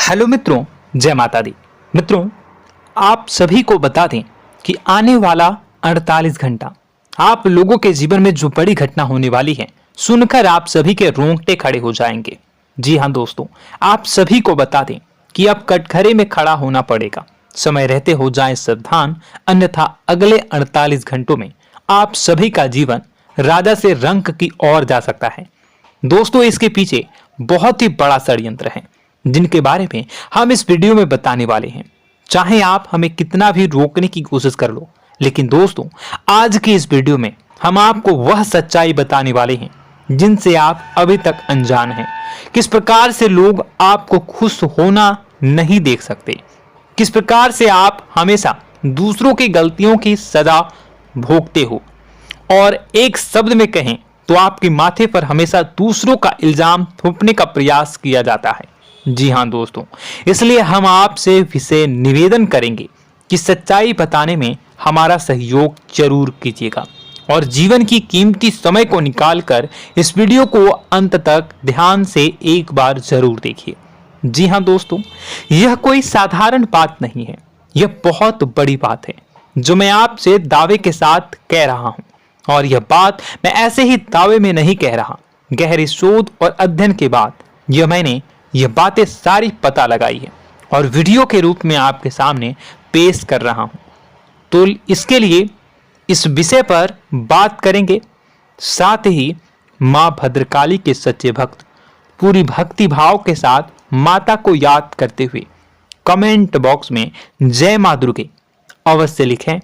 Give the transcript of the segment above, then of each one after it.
Hello मित्रों, जय माता दी। मित्रों, आप सभी को बता दें कि आने वाला 48 घंटा आप लोगों के जीवन में जो बड़ी घटना होने वाली है, सुनकर आप सभी के रोंगटे खड़े हो जाएंगे। जी हाँ दोस्तों, आप सभी को बता दें कि अब कटघरे में खड़ा होना पड़ेगा। समय रहते हो जाएं सावधान, अन्यथा अगले 48 घंटों में आप सभी का जीवन राजा से रंक की ओर जा सकता है। दोस्तों, इसके पीछे बहुत ही बड़ा षड्यंत्र है जिनके बारे में हम इस वीडियो में बताने वाले हैं। चाहे आप हमें कितना भी रोकने की कोशिश कर लो, लेकिन दोस्तों आज की इस वीडियो में हम आपको वह सच्चाई बताने वाले हैं जिनसे आप अभी तक अनजान हैं। किस प्रकार से लोग आपको खुश होना नहीं देख सकते, किस प्रकार से आप हमेशा दूसरों की गलतियों की सजा भोगते हो, और एक शब्द में कहें तो आपके माथे पर हमेशा दूसरों का इल्जाम थोपने का प्रयास किया जाता है। जी हाँ दोस्तों, इसलिए हम आपसे विशेष निवेदन करेंगे कि सच्चाई बताने में हमारा सहयोग जरूर कीजिएगा और जीवन की कीमती समय को निकालकर इस वीडियो को अंत तक ध्यान से एक बार जरूर देखिए। जी हाँ दोस्तों, यह कोई साधारण बात नहीं है, यह बहुत बड़ी बात है जो मैं आपसे दावे के साथ कह रहा हूं। और यह बात मैं ऐसे ही दावे में नहीं कह रहा, गहरी शोध और अध्ययन के बाद मैंने यह बातें सारी पता लगाई है और वीडियो के रूप में आपके सामने पेश कर रहा हूं। तो इसके लिए इस विषय पर बात करेंगे। साथ ही मां भद्रकाली के सच्चे भक्त पूरी भक्ति भाव के साथ माता को याद करते हुए कमेंट बॉक्स में जय मां दुर्गे अवश्य लिखें।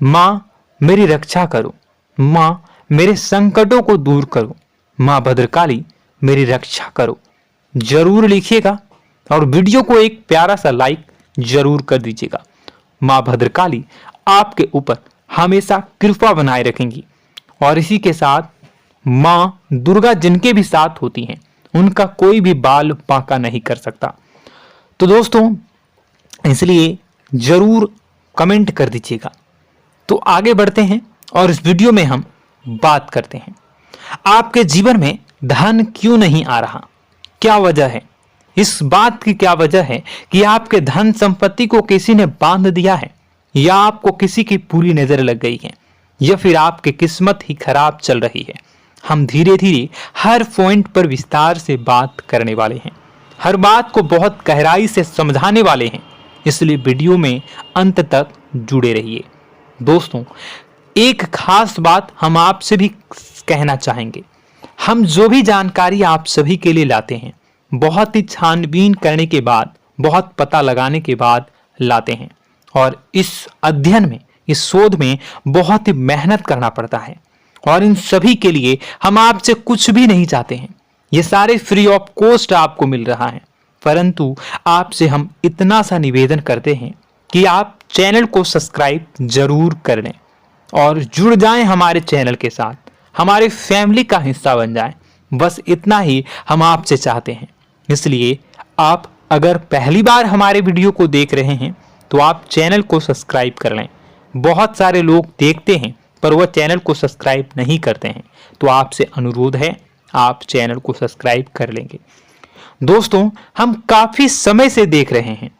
मां मेरी रक्षा करो, मां मेरे संकटों को दूर करो, मां भद्रकाली मेरी रक्षा करो, जरूर लिखिएगा और वीडियो को एक प्यारा सा लाइक जरूर कर दीजिएगा। मां भद्रकाली आपके ऊपर हमेशा कृपा बनाए रखेंगी और इसी के साथ मां दुर्गा जिनके भी साथ होती हैं उनका कोई भी बाल बांका नहीं कर सकता। तो दोस्तों, इसलिए जरूर कमेंट कर दीजिएगा। तो आगे बढ़ते हैं और इस वीडियो में हम बात करते हैं, आपके जीवन में धन क्यों नहीं आ रहा, क्या वजह है। इस बात की क्या वजह है कि आपके धन संपत्ति को किसी ने बांध दिया है, या आपको किसी की पूरी नजर लग गई है, या फिर आपकी किस्मत ही खराब चल रही है। हम धीरे धीरे हर पॉइंट पर विस्तार से बात करने वाले हैं, हर बात को बहुत गहराई से समझाने वाले हैं, इसलिए वीडियो में अंत तक जुड़े रहिए। दोस्तों, एक खास बात हम आपसे भी कहना चाहेंगे, हम जो भी जानकारी आप सभी के लिए लाते हैं बहुत ही छानबीन करने के बाद, बहुत पता लगाने के बाद लाते हैं, और इस अध्ययन में, इस शोध में बहुत ही मेहनत करना पड़ता है। और इन सभी के लिए हम आपसे कुछ भी नहीं चाहते हैं, ये सारे फ्री ऑफ कॉस्ट आपको मिल रहा है, परंतु आपसे हम इतना सा निवेदन करते हैं कि आप चैनल को सब्सक्राइब जरूर कर लें और जुड़ जाएं हमारे चैनल के साथ, हमारे फैमिली का हिस्सा बन जाएं। बस इतना ही हम आपसे चाहते हैं। इसलिए आप अगर पहली बार हमारे वीडियो को देख रहे हैं तो आप चैनल को सब्सक्राइब कर लें। बहुत सारे लोग देखते हैं पर वह चैनल को सब्सक्राइब नहीं करते हैं, तो आपसे अनुरोध है आप चैनल को सब्सक्राइब कर लेंगे। दोस्तों, हम काफी समय से देख रहे हैं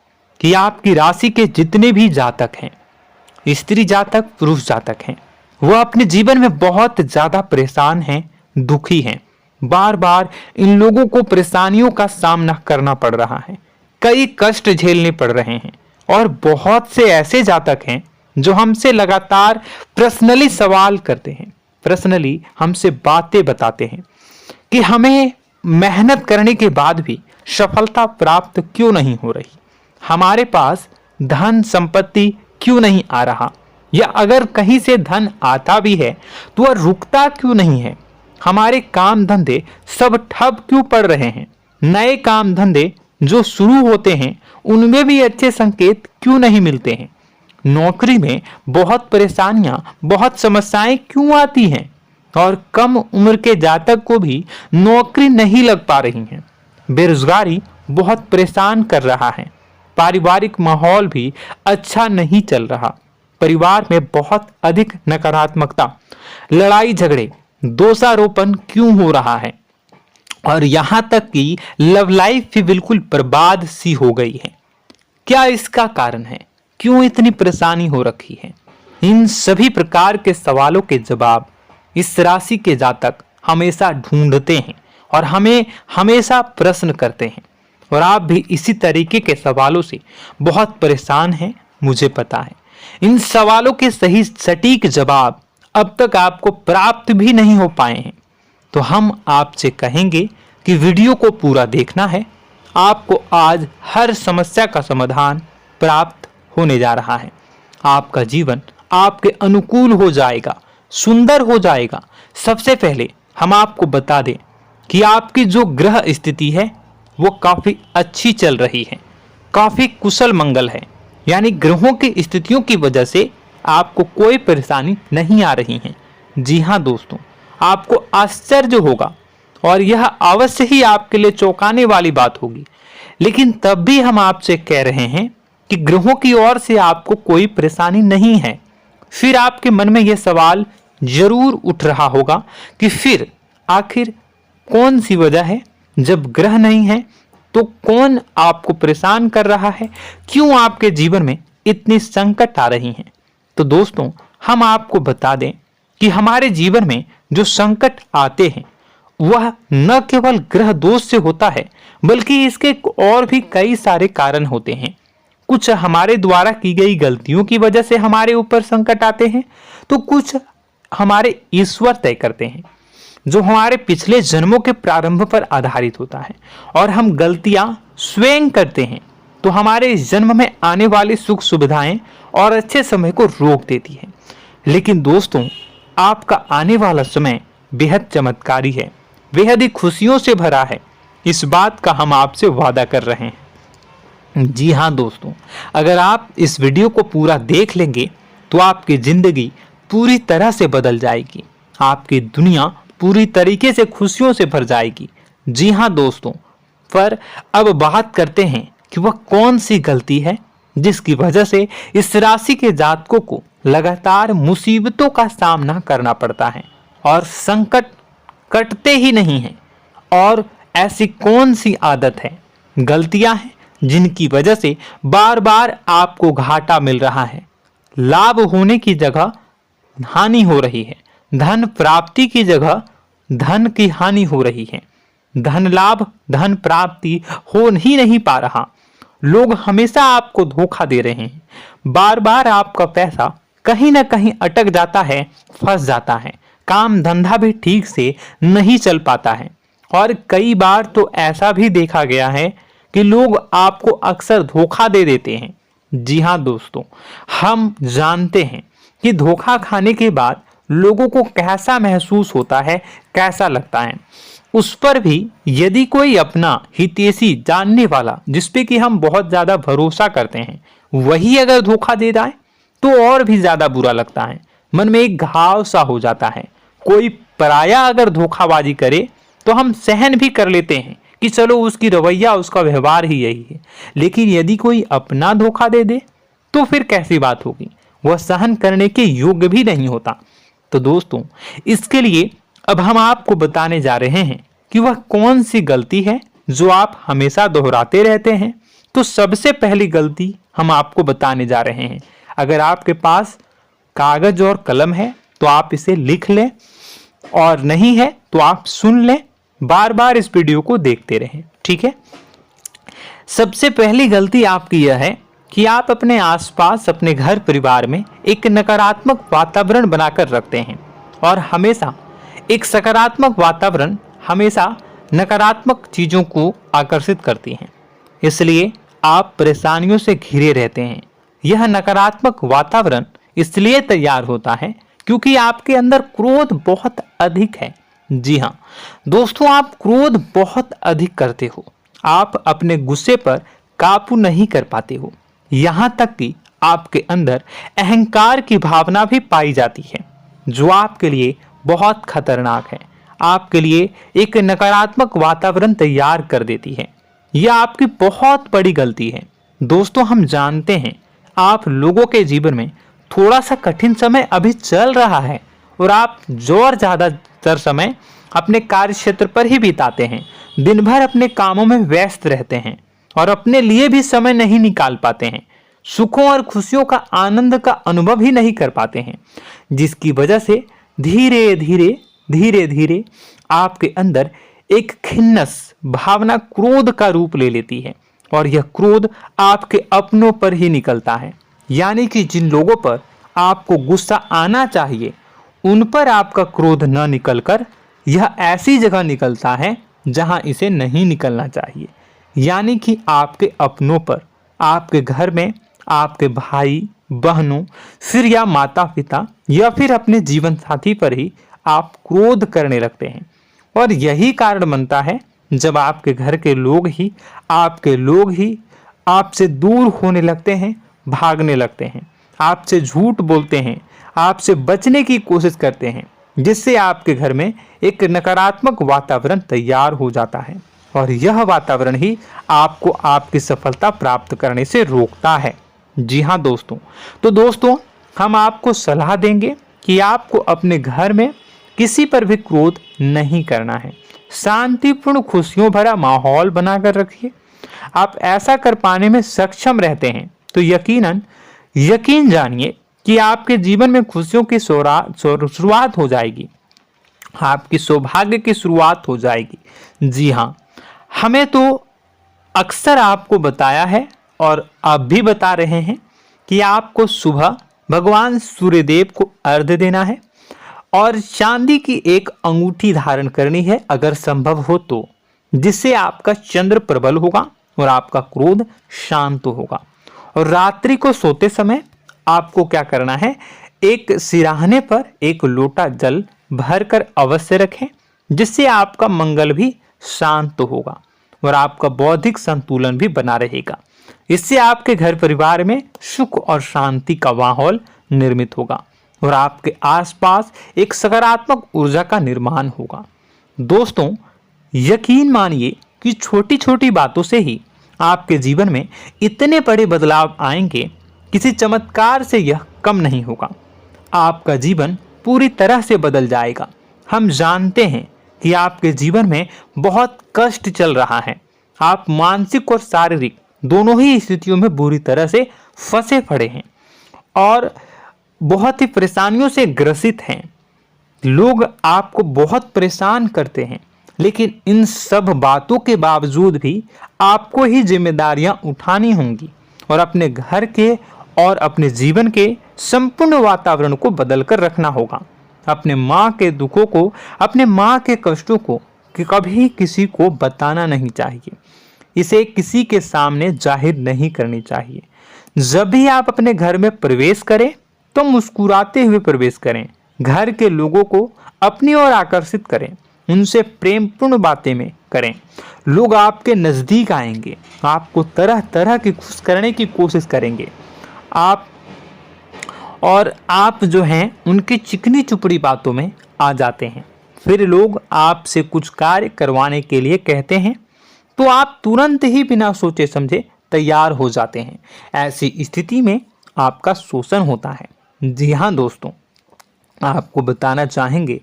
कि आपकी राशि के जितने भी जातक हैं, स्त्री जातक, पुरुष जातक हैं, वह अपने जीवन में बहुत ज्यादा परेशान हैं, दुखी हैं। बार बार इन लोगों को परेशानियों का सामना करना पड़ रहा है, कई कष्ट झेलने पड़ रहे हैं, और बहुत से ऐसे जातक हैं जो हमसे लगातार पर्सनली सवाल करते हैं, पर्सनली हमसे बातें बताते हैं कि हमें मेहनत करने के बाद भी सफलता प्राप्त क्यों नहीं हो रही, हमारे पास धन संपत्ति क्यों नहीं आ रहा, या अगर कहीं से धन आता भी है तो वह रुकता क्यों नहीं है, हमारे काम धंधे सब ठप क्यों पड़ रहे हैं, नए काम धंधे जो शुरू होते हैं उनमें भी अच्छे संकेत क्यों नहीं मिलते हैं, नौकरी में बहुत परेशानियां, बहुत समस्याएं क्यों आती हैं, और कम उम्र के जातक को भी नौकरी नहीं लग पा रही है, बेरोजगारी बहुत परेशान कर रहा है, पारिवारिक माहौल भी अच्छा नहीं चल रहा, परिवार में बहुत अधिक नकारात्मकता, लड़ाई झगड़े, दोषारोपण क्यों हो रहा है, और यहां तक कि लव लाइफ भी बिल्कुल बर्बाद सी हो गई है। क्या इसका कारण है? क्यों इतनी परेशानी हो रखी है? इन सभी प्रकार के सवालों के जवाब इस राशि के जातक हमेशा ढूंढते हैं और हमें हमेशा प्रश्न करते हैं। और आप भी इसी तरीके के सवालों से बहुत परेशान हैं, मुझे पता है। इन सवालों के सही सटीक जवाब अब तक आपको प्राप्त भी नहीं हो पाए हैं। तो हम आपसे कहेंगे कि वीडियो को पूरा देखना है। आपको आज हर समस्या का समाधान प्राप्त होने जा रहा है। आपका जीवन आपके अनुकूल हो जाएगा, सुंदर हो जाएगा। सबसे पहले हम आपको बता दें कि आपकी जो ग्रह स्थिति है वो काफी अच्छी चल रही है, काफी कुशल मंगल है। यानी ग्रहों की स्थितियों की वजह से आपको कोई परेशानी नहीं आ रही है। जी हाँ दोस्तों, आपको आश्चर्य होगा और यह अवश्य ही आपके लिए चौंकाने वाली बात होगी। लेकिन तब भी हम आपसे कह रहे हैं कि ग्रहों की ओर से आपको कोई परेशानी नहीं है। फिर आपके मन में यह सवाल जरूर उठ रहा होगा कि फिर आखिर कौन सी वजह है? जब ग्रह नहीं है तो कौन आपको परेशान कर रहा है? क्यों आपके जीवन में इतनी संकट आ रही हैं? तो दोस्तों, हम आपको बता दें कि हमारे जीवन में जो संकट आते हैं वह न केवल ग्रह दोष से होता है, बल्कि इसके और भी कई सारे कारण होते हैं। कुछ हमारे द्वारा की गई गलतियों की वजह से हमारे ऊपर संकट आते हैं, तो कुछ हमारे ईश्वर तय करते हैं, जो हमारे पिछले जन्मों के प्रारंभ पर आधारित होता है। और हम गलतियां स्वयं करते हैं तो हमारे इस जन्म में आने वाली सुख सुविधाएं और अच्छे समय को रोक देती है। लेकिन दोस्तों, आपका आने वाला समय बेहद चमत्कारी है, बेहद ही खुशियों से भरा है। इस बात का हम आपसे वादा कर रहे हैं। जी हाँ दोस्तों, अगर आप इस वीडियो को पूरा देख लेंगे तो आपकी जिंदगी पूरी तरह से बदल जाएगी, आपकी दुनिया पूरी तरीके से खुशियों से भर जाएगी। जी हाँ दोस्तों, पर अब बात करते हैं कि वह कौन सी गलती है जिसकी वजह से इस राशि के जातकों को लगातार मुसीबतों का सामना करना पड़ता है और संकट कटते ही नहीं हैं। और ऐसी कौन सी आदत है, गलतियां हैं जिनकी वजह से बार बार आपको घाटा मिल रहा है, लाभ होने की जगह हानि हो रही है, धन प्राप्ति की जगह धन की हानि हो रही है, धन लाभ धन प्राप्ति हो ही नहीं पा रहा, लोग हमेशा आपको धोखा दे रहे हैं, बार बार आपका पैसा कहीं ना कहीं अटक जाता है, फंस जाता है, काम धंधा भी ठीक से नहीं चल पाता है। और कई बार तो ऐसा भी देखा गया है कि लोग आपको अक्सर धोखा दे देते हैं। जी हाँ दोस्तों, हम जानते हैं कि धोखा खाने के बाद लोगों को कैसा महसूस होता है, कैसा लगता है। उस पर भी यदि कोई अपना हितैषी जानने वाला, जिसपे कि हम बहुत ज्यादा भरोसा करते हैं, वही अगर धोखा दे जाए तो और भी ज्यादा बुरा लगता है, मन में एक घाव सा हो जाता है। कोई पराया अगर धोखाबाजी करे तो हम सहन भी कर लेते हैं कि चलो उसकी रवैया, उसका व्यवहार ही यही है। लेकिन यदि कोई अपना धोखा दे दे तो फिर कैसी बात होगी, वह सहन करने के योग्य भी नहीं होता। तो दोस्तों, इसके लिए अब हम आपको बताने जा रहे हैं कि वह कौन सी गलती है जो आप हमेशा दोहराते रहते हैं। तो सबसे पहली गलती हम आपको बताने जा रहे हैं। अगर आपके पास कागज और कलम है तो आप इसे लिख लें, और नहीं है तो आप सुन लें, बार बार इस वीडियो को देखते रहें, ठीक है। सबसे पहली गलती आपकी यह है कि आप अपने आसपास, अपने घर परिवार में एक नकारात्मक वातावरण बनाकर रखते हैं। और हमेशा एक सकारात्मक वातावरण हमेशा नकारात्मक चीजों को आकर्षित करती हैं, इसलिए आप परेशानियों से घिरे रहते हैं। यह नकारात्मक वातावरण इसलिए तैयार होता है क्योंकि आपके अंदर क्रोध बहुत अधिक है। जी हाँ दोस्तों, आप क्रोध बहुत अधिक करते हो, आप अपने गुस्से पर काबू नहीं कर पाते हो, यहाँ तक कि आपके अंदर अहंकार की भावना भी पाई जाती है, जो आपके लिए बहुत खतरनाक है, आपके लिए एक नकारात्मक वातावरण तैयार कर देती है। यह आपकी बहुत बड़ी गलती है। दोस्तों, हम जानते हैं आप लोगों के जीवन में थोड़ा सा कठिन समय अभी चल रहा है और आप और ज्यादातर समय अपने कार्य क्षेत्र पर ही बिताते हैं, दिन भर अपने कामों में व्यस्त रहते हैं और अपने लिए भी समय नहीं निकाल पाते हैं, सुखों और खुशियों का आनंद का अनुभव ही नहीं कर पाते हैं, जिसकी वजह से धीरे धीरे धीरे धीरे आपके अंदर एक खिन्नस भावना क्रोध का रूप ले लेती है और यह क्रोध आपके अपनों पर ही निकलता है। यानी कि जिन लोगों पर आपको गुस्सा आना चाहिए उन पर आपका क्रोध न निकलकर यह ऐसी जगह निकलता है जहां इसे नहीं निकलना चाहिए। यानी कि आपके अपनों पर, आपके घर में, आपके भाई बहनों, फिर या माता पिता या फिर अपने जीवन साथी पर ही आप क्रोध करने लगते हैं। और यही कारण बनता है जब आपके घर के लोग ही आपसे दूर होने लगते हैं, भागने लगते हैं, आपसे झूठ बोलते हैं, आपसे बचने की कोशिश करते हैं, जिससे आपके घर में एक नकारात्मक वातावरण तैयार हो जाता है और यह वातावरण ही आपको आपकी सफलता प्राप्त करने से रोकता है। जी हाँ दोस्तों, तो दोस्तों हम आपको सलाह देंगे कि आपको अपने घर में किसी पर भी क्रोध नहीं करना है। शांतिपूर्ण खुशियों भरा माहौल बनाकर रखिए। आप ऐसा कर पाने में सक्षम रहते हैं तो यकीन जानिए कि आपके जीवन में खुशियों की शुरुआत हो जाएगी, आपकी सौभाग्य की शुरुआत हो जाएगी। जी हाँ, हमें तो अक्सर आपको बताया है और आप भी बता रहे हैं कि आपको सुबह भगवान सूर्यदेव को अर्घ्य देना है और चांदी की एक अंगूठी धारण करनी है अगर संभव हो तो, जिससे आपका चंद्र प्रबल होगा और आपका क्रोध शांत होगा। और रात्रि को सोते समय आपको क्या करना है, एक सिराहने पर एक लोटा जल भरकर अवश्य रखें, जिससे आपका मंगल भी शांत होगा और आपका बौद्धिक संतुलन भी बना रहेगा। इससे आपके घर परिवार में सुख और शांति का माहौल निर्मित होगा और आपके आसपास एक सकारात्मक ऊर्जा का निर्माण होगा। दोस्तों यकीन मानिए कि छोटी छोटी बातों से ही आपके जीवन में इतने बड़े बदलाव आएंगे, किसी चमत्कार से यह कम नहीं होगा। आपका जीवन पूरी तरह से बदल जाएगा। हम जानते हैं कि आपके जीवन में बहुत कष्ट चल रहा है, आप मानसिक और शारीरिक दोनों ही स्थितियों में बुरी तरह से फंसे पड़े हैं और बहुत ही परेशानियों से ग्रसित हैं। लोग आपको बहुत परेशान करते हैं, लेकिन इन सब बातों के बावजूद भी आपको ही जिम्मेदारियां उठानी होंगी और अपने घर के और अपने जीवन के संपूर्ण वातावरण को बदलकर रखना होगा। अपने माँ के दुखों को, अपने माँ के कष्टों को कभी किसी को बताना नहीं चाहिए, इसे किसी के सामने जाहिर नहीं करनी चाहिए। जब भी आप अपने घर में प्रवेश करें तो मुस्कुराते हुए प्रवेश करें, घर के लोगों को अपनी ओर आकर्षित करें, उनसे प्रेमपूर्ण बातें में करें। लोग आपके नज़दीक आएंगे, आपको तरह तरह की खुश करने की कोशिश करेंगे। आप जो हैं उनकी चिकनी चुपड़ी बातों में आ जाते हैं। फिर लोग आपसे कुछ कार्य करवाने के लिए कहते हैं तो आप तुरंत ही बिना सोचे समझे तैयार हो जाते हैं। ऐसी स्थिति में आपका शोषण होता है। जी हाँ दोस्तों, आपको बताना चाहेंगे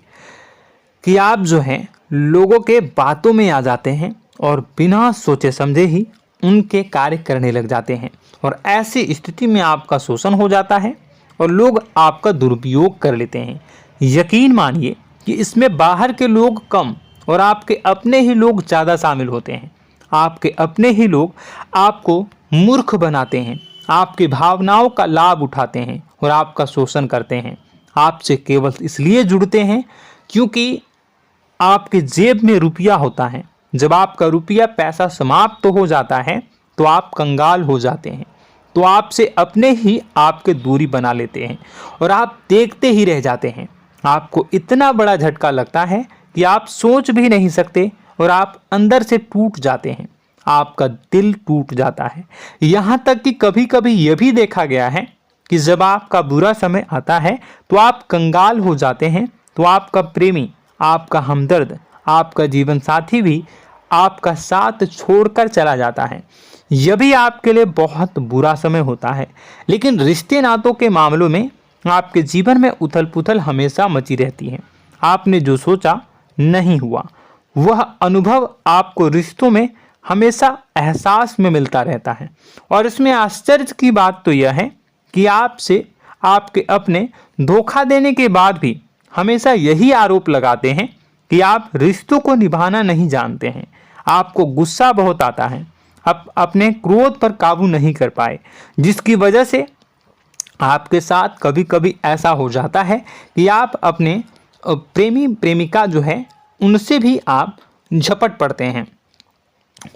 कि आप जो हैं लोगों के बातों में आ जाते हैं और बिना सोचे समझे ही उनके कार्य करने लग जाते हैं और ऐसी स्थिति में आपका शोषण हो जाता है और लोग आपका दुरुपयोग कर लेते हैं। यकीन मानिए कि इसमें बाहर के लोग कम और आपके अपने ही लोग ज़्यादा शामिल होते हैं। आपके अपने ही लोग आपको मूर्ख बनाते हैं, आपकी भावनाओं का लाभ उठाते हैं और आपका शोषण करते हैं। आपसे केवल इसलिए जुड़ते हैं क्योंकि आपके जेब में रुपया होता है। जब आपका रुपया पैसा समाप्त हो जाता है तो आप कंगाल हो जाते हैं, तो आपसे अपने ही आपके दूरी बना लेते हैं और आप देखते ही रह जाते हैं। आपको इतना बड़ा झटका लगता है कि आप सोच भी नहीं सकते और आप अंदर से टूट जाते हैं, आपका दिल टूट जाता है। यहाँ तक कि कभी कभी यह भी देखा गया है कि जब आपका बुरा समय आता है तो आप कंगाल हो जाते हैं, तो आपका प्रेमी, आपका हमदर्द, आपका जीवन साथी भी आपका साथ छोड़कर चला जाता है। यह भी आपके लिए बहुत बुरा समय होता है। लेकिन रिश्ते नातों के मामलों में आपके जीवन में उथल पुथल हमेशा मची रहती है। आपने जो सोचा नहीं हुआ। वह अनुभव आपको रिश्तों में हमेशा एहसास में मिलता रहता है। और इसमें आश्चर्य की बात तो यह है कि आपसे आपके अपने धोखा देने के बाद भी हमेशा यही आरोप लगाते हैं कि आप रिश्तों को निभाना नहीं जानते हैं। आपको गुस्सा बहुत आता है, आप अपने क्रोध पर काबू नहीं कर पाए, जिसकी वजह से आपके साथ कभी कभी ऐसा हो जाता है कि आप अपने प्रेमी प्रेमिका जो है उनसे भी आप झपट पड़ते हैं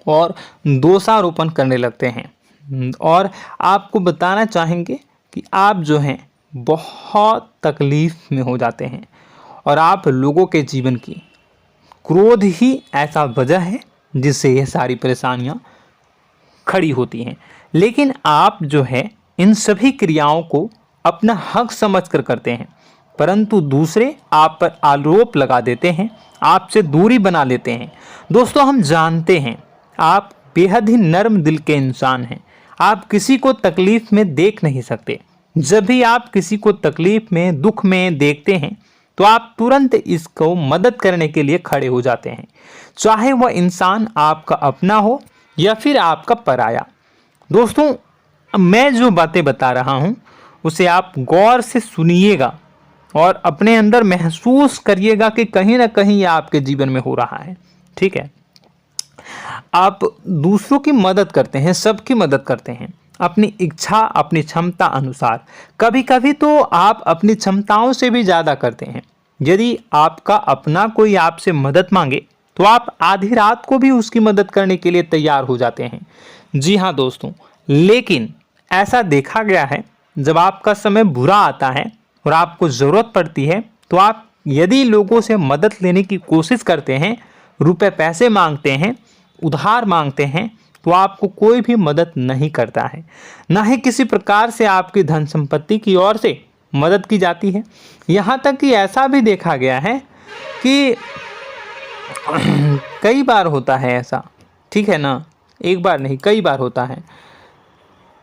और दोषारोपण करने लगते हैं। और आपको बताना चाहेंगे कि आप जो हैं बहुत तकलीफ में हो जाते हैं और आप लोगों के जीवन की क्रोध ही ऐसा वजह है जिससे यह सारी परेशानियां खड़ी होती हैं। लेकिन आप जो है इन सभी क्रियाओं को अपना हक समझकर करते हैं, परंतु दूसरे आप पर आरोप लगा देते हैं, आपसे दूरी बना लेते हैं। दोस्तों, हम जानते हैं आप बेहद ही नर्म दिल के इंसान हैं। आप किसी को तकलीफ में देख नहीं सकते। जब भी आप किसी को तकलीफ में, दुख में देखते हैं तो आप तुरंत इसको मदद करने के लिए खड़े हो जाते हैं, चाहे वह इंसान आपका अपना हो या फिर आपका पराया। दोस्तों, मैं जो बातें बता रहा हूं उसे आप गौर से सुनिएगा और अपने अंदर महसूस करिएगा कि कहीं ना कहीं यह आपके जीवन में हो रहा है। ठीक है, आप दूसरों की मदद करते हैं, सबकी मदद करते हैं अपनी इच्छा, अपनी क्षमता अनुसार। कभी कभी तो आप अपनी क्षमताओं से भी ज़्यादा करते हैं। यदि आपका अपना कोई आपसे मदद मांगे तो आप आधी रात को भी उसकी मदद करने के लिए तैयार हो जाते हैं। जी हाँ दोस्तों, लेकिन ऐसा देखा गया है जब आपका समय बुरा आता है और आपको ज़रूरत पड़ती है तो आप यदि लोगों से मदद लेने की कोशिश करते हैं, रुपए पैसे मांगते हैं, उधार मांगते हैं, तो आपको कोई भी मदद नहीं करता है। ना ही किसी प्रकार से आपकी धन संपत्ति की ओर से मदद की जाती है। यहाँ तक कि ऐसा भी देखा गया है कि कई बार होता है ऐसा, ठीक है ना, एक बार नहीं कई बार होता है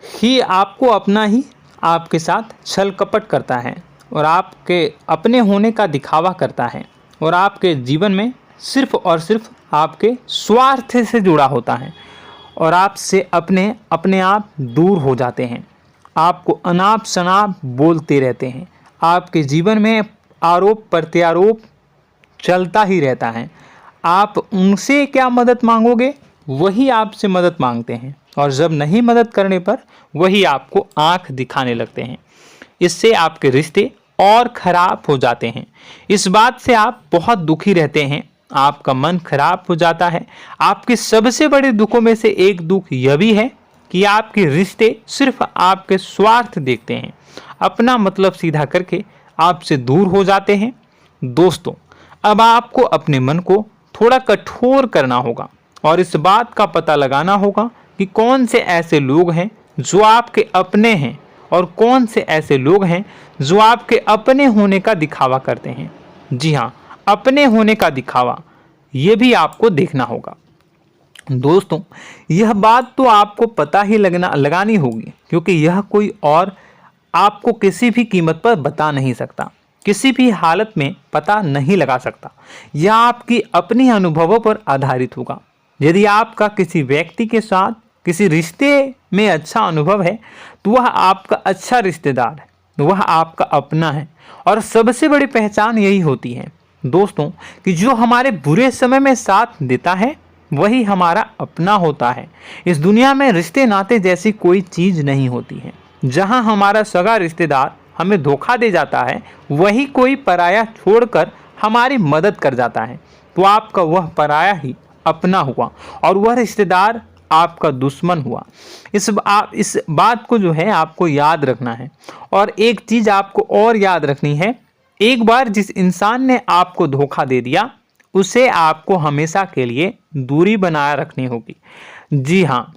कि आपको अपना ही आपके साथ छल कपट करता है और आपके अपने होने का दिखावा करता है और आपके जीवन में सिर्फ और सिर्फ आपके स्वार्थ से जुड़ा होता है और आपसे अपने आप दूर हो जाते हैं। आपको अनाप शनाप बोलते रहते हैं। आपके जीवन में आरोप प्रत्यारोप चलता ही रहता है। आप उनसे क्या मदद मांगोगे, वही आपसे मदद मांगते हैं और जब नहीं मदद करने पर वही आपको आंख दिखाने लगते हैं। इससे आपके रिश्ते और खराब हो जाते हैं। इस बात से आप बहुत दुखी रहते हैं, आपका मन खराब हो जाता है। आपके सबसे बड़े दुखों में से एक दुख यह भी है कि आपके रिश्ते सिर्फ आपके स्वार्थ देखते हैं, अपना मतलब सीधा करके आपसे दूर हो जाते हैं। दोस्तों, अब आपको अपने मन को थोड़ा कठोर करना होगा और इस बात का पता लगाना होगा कि कौन से ऐसे लोग हैं जो आपके अपने हैं और कौन से ऐसे लोग हैं जो आपके अपने होने का दिखावा करते हैं। जी हाँ, अपने होने का दिखावा, ये भी आपको देखना होगा। दोस्तों, यह बात तो आपको पता ही लगानी होगी, क्योंकि यह कोई और आपको किसी भी कीमत पर बता नहीं सकता, किसी भी हालत में पता नहीं लगा सकता। यह आपकी अपनी अनुभवों पर आधारित होगा। यदि आपका किसी व्यक्ति के साथ किसी रिश्ते में अच्छा अनुभव है तो वह आपका अच्छा रिश्तेदार है, वह आपका अपना है। और सबसे बड़ी पहचान यही होती है दोस्तों कि जो हमारे बुरे समय में साथ देता है वही हमारा अपना होता है। इस दुनिया में रिश्ते नाते जैसी कोई चीज़ नहीं होती है। जहां हमारा सगा रिश्तेदार हमें धोखा दे जाता है, वही कोई पराया छोड़कर हमारी मदद कर जाता है, तो आपका वह पराया ही अपना हुआ और वह रिश्तेदार आपका दुश्मन हुआ। इस बात को जो है आपको याद रखना है। और एक चीज़ आपको और याद रखनी है, एक बार जिस इंसान ने आपको धोखा दे दिया उसे आपको हमेशा के लिए दूरी बनाए रखनी होगी। जी हाँ,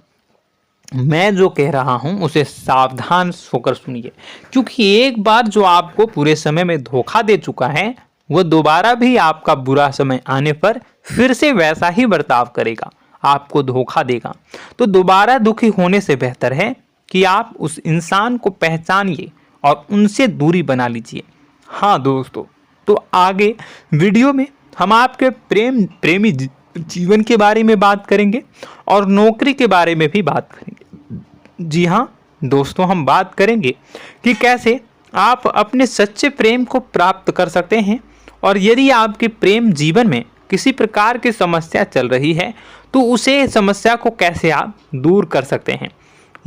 मैं जो कह रहा हूं उसे सावधान होकर सुनिए, क्योंकि एक बार जो आपको पूरे समय में धोखा दे चुका है वह दोबारा भी आपका बुरा समय आने पर फिर से वैसा ही बर्ताव करेगा, आपको धोखा देगा। तो दोबारा दुखी होने से बेहतर है कि आप उस इंसान को पहचानिए और उनसे दूरी बना लीजिए। हाँ दोस्तों, तो आगे वीडियो में हम आपके प्रेमी जीवन के बारे में बात करेंगे और नौकरी के बारे में भी बात करेंगे। जी हाँ दोस्तों, हम बात करेंगे कि कैसे आप अपने सच्चे प्रेम को प्राप्त कर सकते हैं, और यदि आपके प्रेम जीवन में किसी प्रकार की समस्या चल रही है तो उसे समस्या को कैसे आप दूर कर सकते हैं।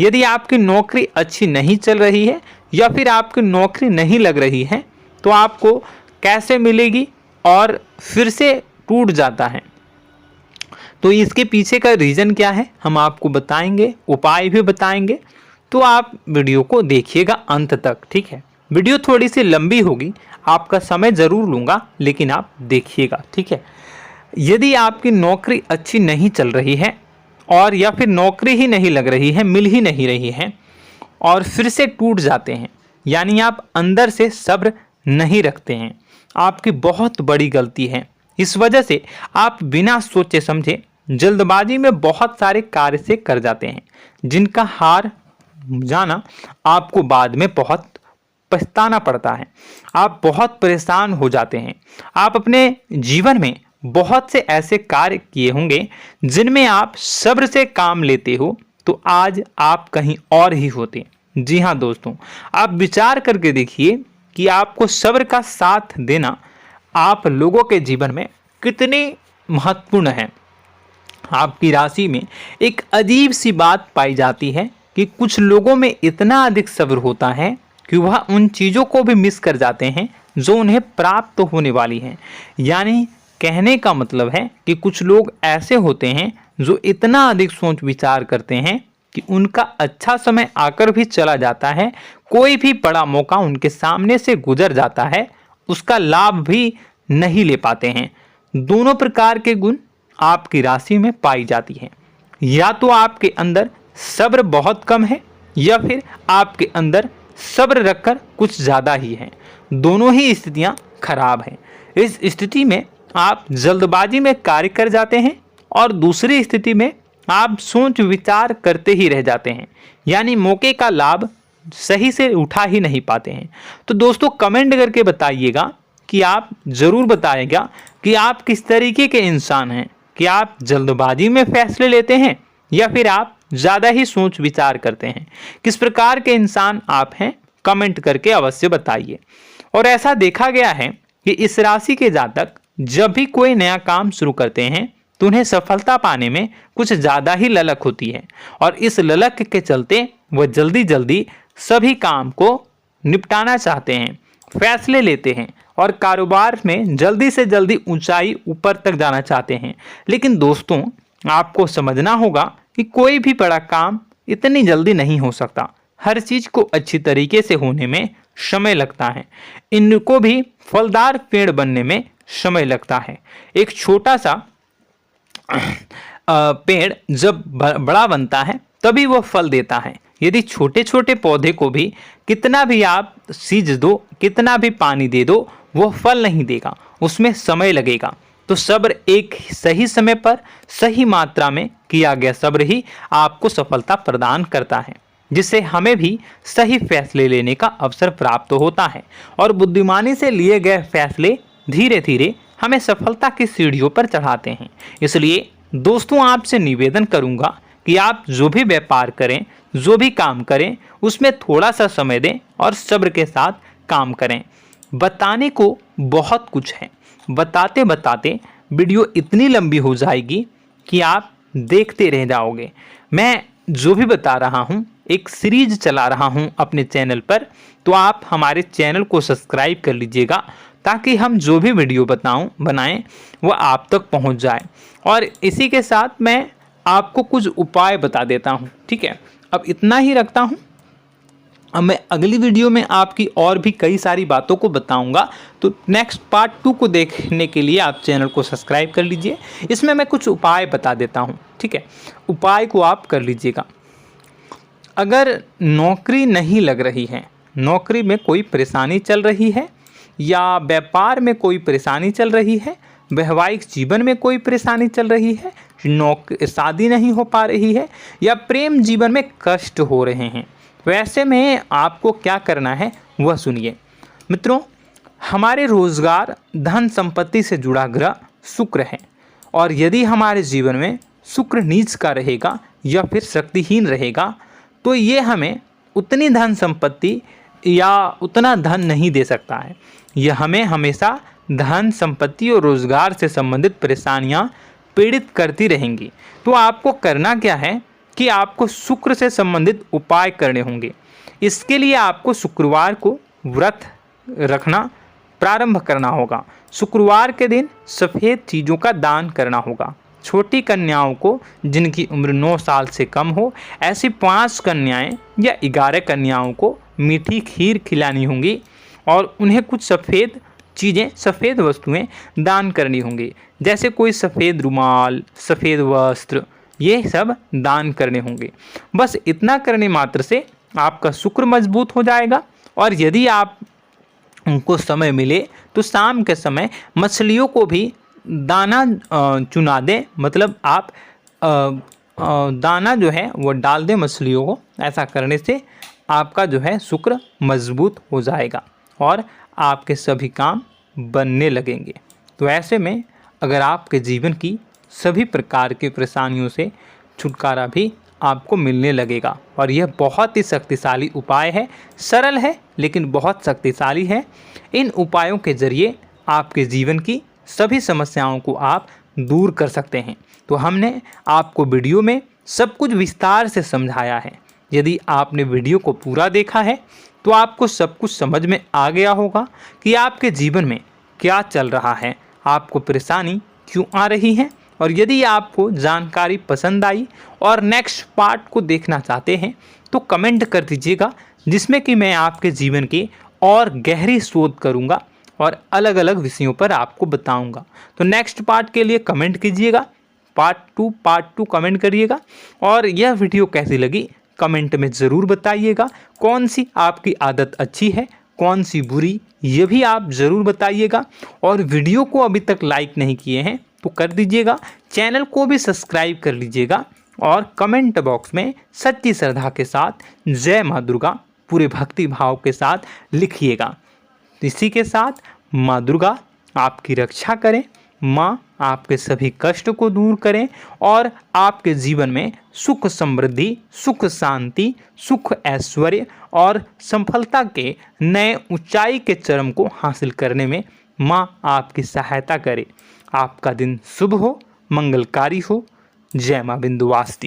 यदि आपकी नौकरी अच्छी नहीं चल रही है या फिर आपकी नौकरी नहीं लग रही है तो आपको कैसे मिलेगी और फिर से टूट जाता है, तो इसके पीछे का रीज़न क्या है हम आपको बताएंगे, उपाय भी बताएंगे। तो आप वीडियो को देखिएगा अंत तक, ठीक है। वीडियो थोड़ी सी लंबी होगी, आपका समय ज़रूर लूँगा, लेकिन आप देखिएगा, ठीक है। यदि आपकी नौकरी अच्छी नहीं चल रही है और या फिर नौकरी ही नहीं लग रही है, मिल ही नहीं रही है और फिर से टूट जाते हैं, यानी आप अंदर से सब्र नहीं रखते हैं, आपकी बहुत बड़ी गलती है। इस वजह से आप बिना सोचे समझे जल्दबाजी में बहुत सारे कार्य से कर जाते हैं, जिनका हार जाना आपको बाद में बहुत पछताना पड़ता है। आप बहुत परेशान हो जाते हैं। आप अपने जीवन में बहुत से ऐसे कार्य किए होंगे जिनमें आप सब्र से काम लेते हो, तो आज आप कहीं और ही होते। जी हाँ दोस्तों, आप विचार करके देखिए कि आपको सब्र का साथ देना आप लोगों के जीवन में कितनी महत्वपूर्ण है। आपकी राशि में एक अजीब सी बात पाई जाती है कि कुछ लोगों में इतना अधिक सब्र होता है कि वह उन चीज़ों को भी मिस कर जाते हैं जो उन्हें प्राप्त होने वाली हैं। यानी कहने का मतलब है कि कुछ लोग ऐसे होते हैं जो इतना अधिक सोच विचार करते हैं कि उनका अच्छा समय आकर भी चला जाता है, कोई भी बड़ा मौका उनके सामने से गुजर जाता है, उसका लाभ भी नहीं ले पाते हैं। दोनों प्रकार के गुण आपकी राशि में पाई जाती हैं। या तो आपके अंदर सब्र बहुत कम है या फिर आपके अंदर सब्र रखकर कुछ ज़्यादा ही है। दोनों ही स्थितियाँ खराब हैं। इस स्थिति में आप जल्दबाजी में कार्य कर जाते हैं और दूसरी स्थिति में आप सोच विचार करते ही रह जाते हैं, यानी मौके का लाभ सही से उठा ही नहीं पाते हैं। तो दोस्तों कमेंट करके बताइएगा कि आप ज़रूर बताइएगा कि आप किस तरीके के इंसान हैं, कि आप जल्दबाजी में फैसले लेते हैं या फिर आप ज़्यादा ही सोच विचार करते हैं। किस प्रकार के इंसान आप हैं, कमेंट करके अवश्य बताइए। और ऐसा देखा गया है कि इस राशि के जातक जब भी कोई नया काम शुरू करते हैं तो उन्हें सफलता पाने में कुछ ज़्यादा ही ललक होती है, और इस ललक के चलते वह जल्दी जल्दी सभी काम को निपटाना चाहते हैं, फैसले लेते हैं और कारोबार में जल्दी से जल्दी ऊंचाई ऊपर तक जाना चाहते हैं। लेकिन दोस्तों आपको समझना होगा कि कोई भी बड़ा काम इतनी जल्दी नहीं हो सकता। हर चीज़ को अच्छी तरीके से होने में समय लगता है। इनको भी फलदार पेड़ बनने में समय लगता है। एक छोटा सा पेड़ जब बड़ा बनता है तभी वो फल देता है। यदि छोटे छोटे पौधे को भी कितना भी आप सींच दो, कितना भी पानी दे दो, वो फल नहीं देगा, उसमें समय लगेगा। तो सब्र एक सही समय पर सही मात्रा में किया गया सब्र ही आपको सफलता प्रदान करता है, जिससे हमें भी सही फैसले लेने का अवसर प्राप्त होता है और बुद्धिमानी से लिए गए फैसले धीरे धीरे हमें सफलता की सीढ़ियों पर चढ़ाते हैं। इसलिए दोस्तों आपसे निवेदन करूंगा कि आप जो भी व्यापार करें, जो भी काम करें, उसमें थोड़ा सा समय दें और सब्र के साथ काम करें। बताने को बहुत कुछ है, बताते बताते वीडियो इतनी लंबी हो जाएगी कि आप देखते रह जाओगे। मैं जो भी बता रहा हूँ एक सीरीज चला रहा हूँ अपने चैनल पर, तो आप हमारे चैनल को सब्सक्राइब कर लीजिएगा ताकि हम जो भी वीडियो बनाएं वो आप तक पहुँच जाए। और इसी के साथ मैं आपको कुछ उपाय बता देता हूँ, ठीक है। अब इतना ही रखता हूँ। अब मैं अगली वीडियो में आपकी और भी कई सारी बातों को बताऊंगा, तो नेक्स्ट पार्ट 2 को देखने के लिए आप चैनल को सब्सक्राइब कर लीजिए। इसमें मैं कुछ उपाय बता देता हूं, ठीक है। उपाय को आप कर लीजिएगा। अगर नौकरी नहीं लग रही है, नौकरी में कोई परेशानी चल रही है, या व्यापार में कोई परेशानी चल रही है, वैवाहिक जीवन में कोई परेशानी चल रही है, शादी नहीं हो पा रही है, या प्रेम जीवन में कष्ट हो रहे हैं, वैसे में आपको क्या करना है वह सुनिए। मित्रों, हमारे रोजगार धन संपत्ति से जुड़ा ग्रह शुक्र है, और यदि हमारे जीवन में शुक्र नीच का रहेगा या फिर शक्तिहीन रहेगा तो ये हमें उतनी धन संपत्ति या उतना धन नहीं दे सकता है। यह हमें हमेशा धन संपत्ति और रोजगार से संबंधित परेशानियां पीड़ित करती रहेंगी। तो आपको करना क्या है कि आपको शुक्र से संबंधित उपाय करने होंगे। इसके लिए आपको शुक्रवार को व्रत रखना प्रारंभ करना होगा। शुक्रवार के दिन सफ़ेद चीज़ों का दान करना होगा। छोटी कन्याओं को जिनकी उम्र 9 साल से कम हो, ऐसी 5 कन्याएं या 11 कन्याओं को मीठी खीर खिलानी होंगी और उन्हें कुछ सफ़ेद चीज़ें, सफ़ेद वस्तुएं दान करनी होंगी, जैसे कोई सफ़ेद रुमाल, सफ़ेद वस्त्र, ये सब दान करने होंगे। बस इतना करने मात्र से आपका शुक्र मजबूत हो जाएगा। और यदि आप उनको समय मिले तो शाम के समय मछलियों को भी दाना चुना दें, मतलब आप दाना जो है वो डाल दें मछलियों को। ऐसा करने से आपका जो है शुक्र मजबूत हो जाएगा और आपके सभी काम बनने लगेंगे। तो ऐसे में अगर आपके जीवन की सभी प्रकार की परेशानियों से छुटकारा भी आपको मिलने लगेगा। और यह बहुत ही शक्तिशाली उपाय है, सरल है लेकिन बहुत शक्तिशाली है। इन उपायों के ज़रिए आपके जीवन की सभी समस्याओं को आप दूर कर सकते हैं। तो हमने आपको वीडियो में सब कुछ विस्तार से समझाया है। यदि आपने वीडियो को पूरा देखा है तो आपको सब कुछ समझ में आ गया होगा कि आपके जीवन में क्या चल रहा है, आपको परेशानी क्यों आ रही है। और यदि आपको जानकारी पसंद आई और नेक्स्ट पार्ट को देखना चाहते हैं तो कमेंट कर दीजिएगा, जिसमें कि मैं आपके जीवन की और गहरी शोध करूंगा और अलग अलग विषयों पर आपको बताऊंगा। तो नेक्स्ट पार्ट के लिए कमेंट कीजिएगा, पार्ट टू कमेंट करिएगा। और यह वीडियो कैसी लगी कमेंट में ज़रूर बताइएगा। कौन सी आपकी आदत अच्छी है, कौन सी बुरी, ये भी आप ज़रूर बताइएगा। और वीडियो को अभी तक लाइक नहीं किए हैं तो कर दीजिएगा, चैनल को भी सब्सक्राइब कर लीजिएगा और कमेंट बॉक्स में सच्ची श्रद्धा के साथ जय माँ दुर्गा पूरे भक्ति भाव के साथ लिखिएगा। इसी के साथ माँ दुर्गा आपकी रक्षा करें, माँ आपके सभी कष्ट को दूर करें और आपके जीवन में सुख समृद्धि, सुख शांति, सुख ऐश्वर्य और सफलता के नए ऊंचाई के चरम को हासिल करने में माँ आपकी सहायता करे। आपका दिन शुभ हो, मंगलकारी हो। जय माँ विंध्यवासिनी।